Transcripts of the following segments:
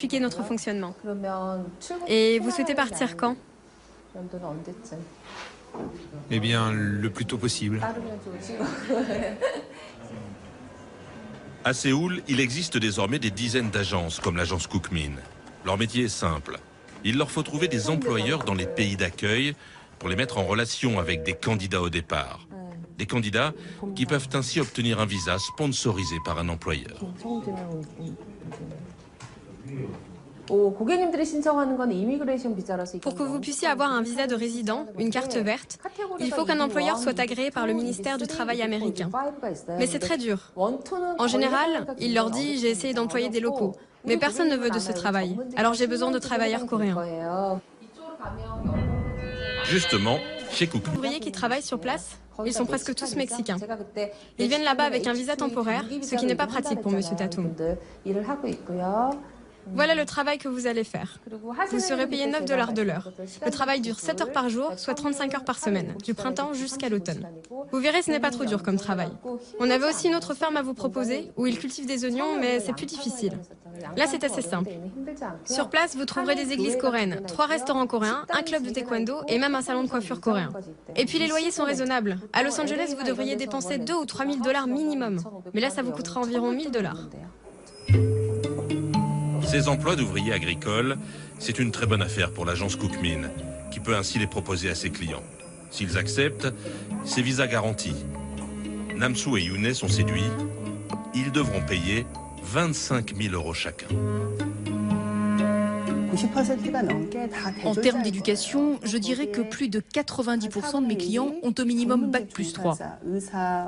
expliquer notre fonctionnement. Et vous souhaitez partir quand? Eh bien, le plus tôt possible. À Séoul, il existe désormais des dizaines d'agences comme l'agence Cookmin. Leur métier est simple. Il leur faut trouver des employeurs dans les pays d'accueil pour les mettre en relation avec des candidats au départ. Des candidats qui peuvent ainsi obtenir un visa sponsorisé par un employeur. Pour que vous puissiez avoir un visa de résident, une carte verte, il faut qu'un employeur soit agréé par le ministère du Travail américain. Mais c'est très dur. En général, il leur dit « j'ai essayé d'employer des locaux ». Mais personne ne veut de ce travail. Alors j'ai besoin de travailleurs coréens. Justement, chez Cookmin. Les ouvriers qui travaillent sur place, ils sont presque tous mexicains. Ils viennent là-bas avec un visa temporaire, ce qui n'est pas pratique pour M. Tatum. Voilà le travail que vous allez faire. Vous serez payé 9 $ de l'heure. Le travail dure 7 heures par jour, soit 35 heures par semaine, du printemps jusqu'à l'automne. Vous verrez, ce n'est pas trop dur comme travail. On avait aussi une autre ferme à vous proposer, où ils cultivent des oignons, mais c'est plus difficile. Là, c'est assez simple. Sur place, vous trouverez des églises coréennes, 3 restaurants coréens, un club de taekwondo et même un salon de coiffure coréen. Et puis les loyers sont raisonnables. À Los Angeles, vous devriez dépenser 2 ou 3 000 $ minimum. Mais là, ça vous coûtera environ 1 000 $. Ces emplois d'ouvriers agricoles, c'est une très bonne affaire pour l'agence Cookmin, qui peut ainsi les proposer à ses clients. S'ils acceptent, c'est visa garanti. Namsu et Yune sont séduits. Ils devront payer 25 000 € chacun. En termes d'éducation, je dirais que plus de 90% de mes clients ont au minimum Bac+3.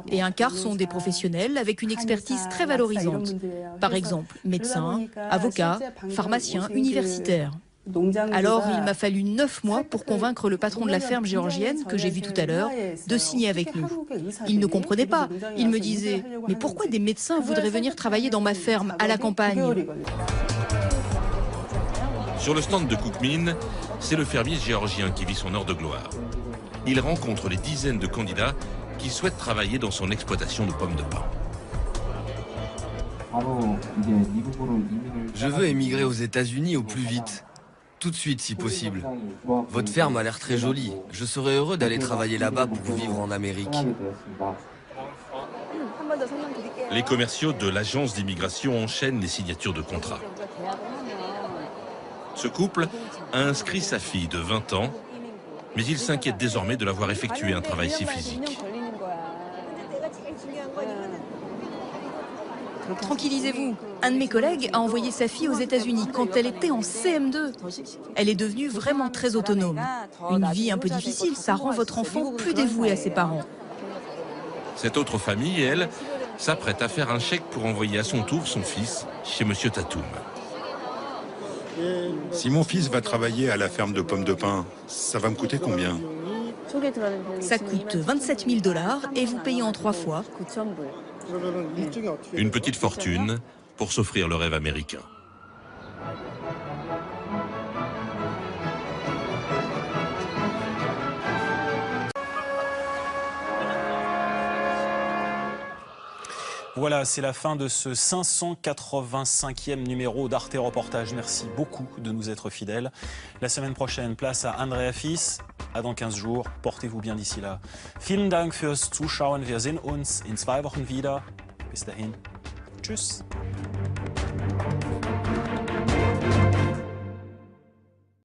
Et un quart sont des professionnels avec une expertise très valorisante. Par exemple, médecins, avocats, pharmaciens, universitaires. Alors, il m'a fallu 9 mois pour convaincre le patron de la ferme géorgienne, que j'ai vu tout à l'heure, de signer avec nous. Il ne comprenait pas. Il me disait « Mais pourquoi des médecins voudraient venir travailler dans ma ferme, à la campagne ?» Sur le stand de Cookmin, c'est le fermier géorgien qui vit son heure de gloire. Il rencontre des dizaines de candidats qui souhaitent travailler dans son exploitation de pommes de pin. Je veux émigrer aux États-Unis au plus vite. Tout de suite, si possible. Votre ferme a l'air très jolie. Je serais heureux d'aller travailler là-bas pour vivre en Amérique. Les commerciaux de l'agence d'immigration enchaînent les signatures de contrats. Ce couple a inscrit sa fille de 20 ans, mais il s'inquiète désormais de la voir effectuer un travail si physique. Tranquillisez-vous, un de mes collègues a envoyé sa fille aux États-Unis quand elle était en CM2. Elle est devenue vraiment très autonome. Une vie un peu difficile, ça rend votre enfant plus dévoué à ses parents. Cette autre famille, elle, s'apprête à faire un chèque pour envoyer à son tour son fils chez M. Tatum. Si mon fils va travailler à la ferme de pommes de pin, ça va me coûter combien? Ça coûte 27 000 $ et vous payez en 3 fois. Une petite fortune pour s'offrir le rêve américain. Voilà, c'est la fin de ce 585e numéro d'Arte Reportage. Merci beaucoup de nous être fidèles. La semaine prochaine, place à Andrea Fils. À dans 15 jours. Portez-vous bien d'ici là. Vielen Dank fürs Zuschauen. Wir sehen uns in 2 Wochen wieder. Bis dahin. Tschüss.